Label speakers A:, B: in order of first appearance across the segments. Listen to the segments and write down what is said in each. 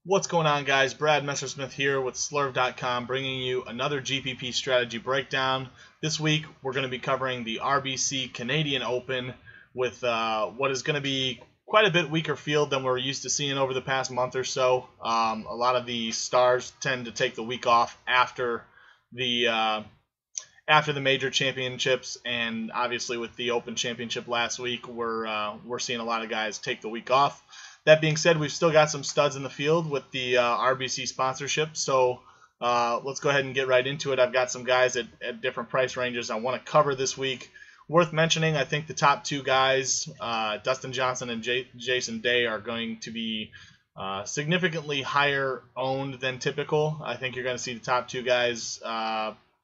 A: What's going on, guys? Brad Messersmith here with Slurv.com, bringing you another GPP strategy breakdown. This week we're going to be covering the RBC Canadian Open with what is going to be quite a bit weaker field than we're used to seeing over the past month or so. A lot of the stars tend to take the week off after the major championships, and obviously with the Open Championship last week, we're seeing a lot of guys take the week off. That being said, we've still got some studs in the field with the RBC sponsorship, so let's go ahead and get right into it. I've got some guys at different price ranges I want to cover this week. Worth mentioning, I think the top two guys, Dustin Johnson and Jason Day, are going to be significantly higher owned than typical. I think you're going to see the top two guys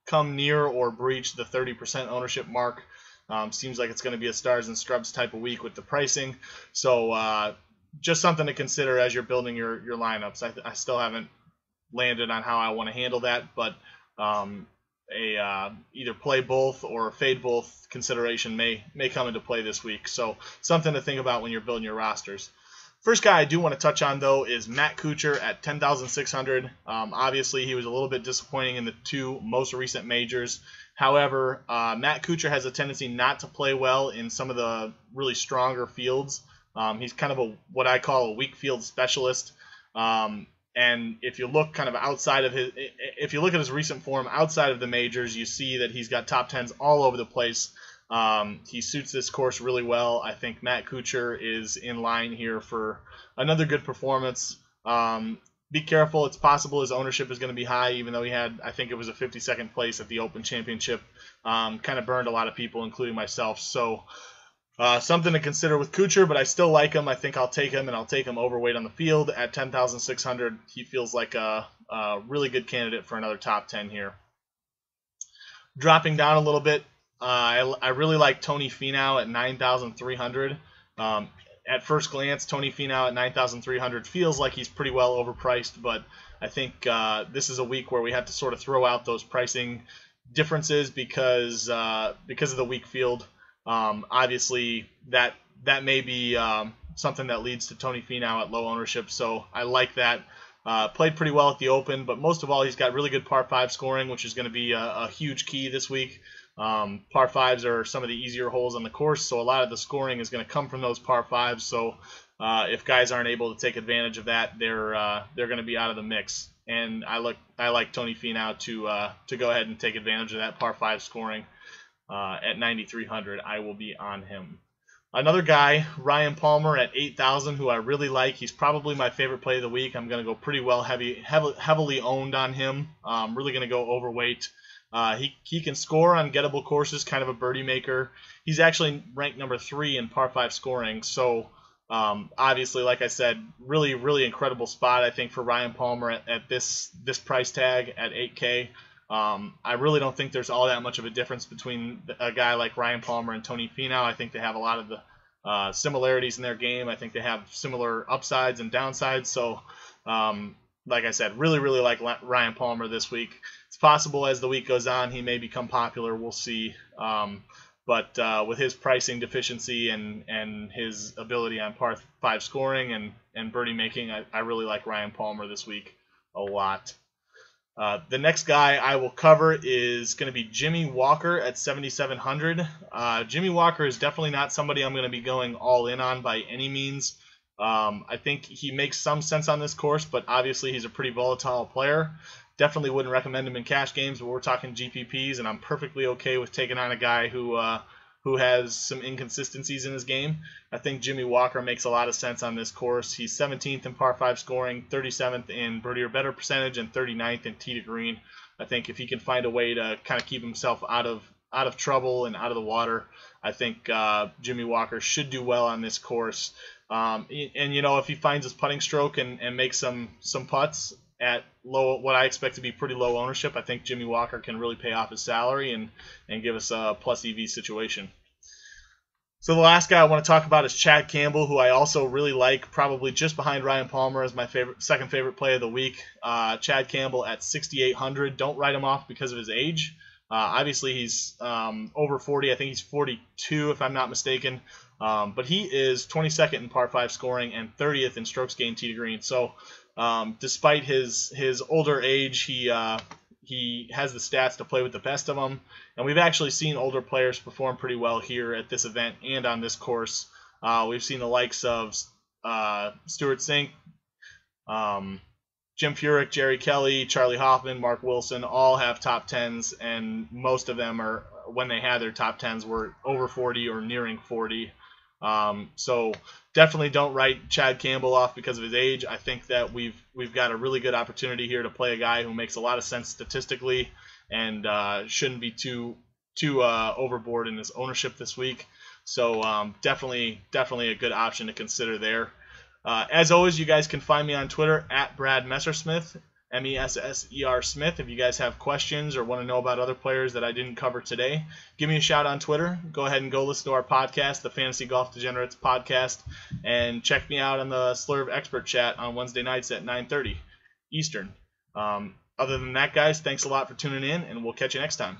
A: come near or breach the 30% ownership mark. Seems like it's going to be a stars and scrubs type of week with the pricing. So just something to consider as you're building your lineups. I still haven't landed on how I want to handle that, but either play both or fade both consideration may come into play this week. So something to think about when you're building your rosters. First guy I do want to touch on, though, is Matt Kuchar at 10,600. Obviously, he was a little bit disappointing in the two most recent majors. However, Matt Kuchar has a tendency not to play well in some of the really stronger fields. He's kind of what I call a weak field specialist. And if you look kind of outside of if you look at his recent form outside of the majors, you see that he's got top 10s all over the place. He suits this course really well. I think Matt Kuchar is in line here for another good performance. Be careful. It's possible his ownership is going to be high, even though he had, I think it was a 52nd place at the Open Championship. Kind of burned a lot of people, including myself. So something to consider with Kuchar, but I still like him. I think I'll take him, and I'll take him overweight on the field at 10,600. He feels like a really good candidate for another top 10 here. Dropping down a little bit, I really like Tony Finau at 9,300. At first glance, Tony Finau at 9,300 feels like he's pretty well overpriced, but I think this is a week where we have to sort of throw out those pricing differences because of the weak field. Obviously, that may be something that leads to Tony Finau at low ownership, so I like that. Played pretty well at the Open, but most of all, he's got really good par 5 scoring, which is going to be a huge key this week. Par 5s are some of the easier holes on the course, so a lot of the scoring is going to come from those par 5s. So if guys aren't able to take advantage of that, they're going to be out of the mix. And I like Tony Finau to go ahead and take advantage of that par 5 scoring. At 9,300, I will be on him. Another guy, Ryan Palmer at 8,000, who I really like. He's probably my favorite play of the week. I'm going to go pretty well heavily owned on him. I'm really going to go overweight. He can score on gettable courses, kind of a birdie maker. He's actually ranked number 3 in par 5 scoring. So obviously, like I said, really, really incredible spot, I think, for Ryan Palmer at this price tag at 8K. I really don't think there's all that much of a difference between a guy like Ryan Palmer and Tony Finau. I think they have a lot of the similarities in their game. I think they have similar upsides and downsides. So, like I said, really, really like Ryan Palmer this week. It's possible as the week goes on he may become popular. We'll see. But with his pricing deficiency and his ability on par 5 scoring and birdie making, I really like Ryan Palmer this week a lot. The next guy I will cover is going to be Jimmy Walker at 7,700. Jimmy Walker is definitely not somebody I'm going to be going all in on by any means. I think he makes some sense on this course, but obviously he's a pretty volatile player. Definitely wouldn't recommend him in cash games, but we're talking GPPs, and I'm perfectly okay with taking on a guy who has some inconsistencies in his game. I think Jimmy Walker makes a lot of sense on this course. He's 17th in par 5 scoring, 37th in birdie or better percentage, and 39th in tee to green. I think if he can find a way to kind of keep himself out of trouble and out of the water, I think Jimmy Walker should do well on this course. And you know, if he finds his putting stroke and makes some putts at what I expect to be pretty low ownership, I think Jimmy Walker can really pay off his salary and give us a plus EV situation. So the last guy I want to talk about is Chad Campbell, who I also really like, probably just behind Ryan Palmer as my second favorite play of the week. Chad Campbell at 6,800. Don't write him off because of his age. Obviously, he's over 40. I think he's 42, if I'm not mistaken. But he is 22nd in par 5 scoring and 30th in strokes gained tee to green. So Despite his older age, he has the stats to play with the best of them, and we've actually seen older players perform pretty well here at this event and on this course. We've seen the likes of Stuart Sink, Jim Furyk, Jerry Kelly, Charlie Hoffman, Mark Wilson, all have top 10s, and most of them are, when they had their top 10s, were over 40 or nearing 40. So definitely don't write Chad Campbell off because of his age. I think that we've got a really good opportunity here to play a guy who makes a lot of sense statistically and shouldn't be too overboard in his ownership this week. So definitely a good option to consider there. As always, you guys can find me on Twitter at Brad Messersmith, Messer Smith. If you guys have questions or want to know about other players that I didn't cover today, give me a shout on Twitter. Go ahead and go listen to our podcast, the Fantasy Golf Degenerates podcast, and check me out on the Slurve Expert Chat on Wednesday nights at 9:30 Eastern. Other than that, guys, thanks a lot for tuning in, and we'll catch you next time.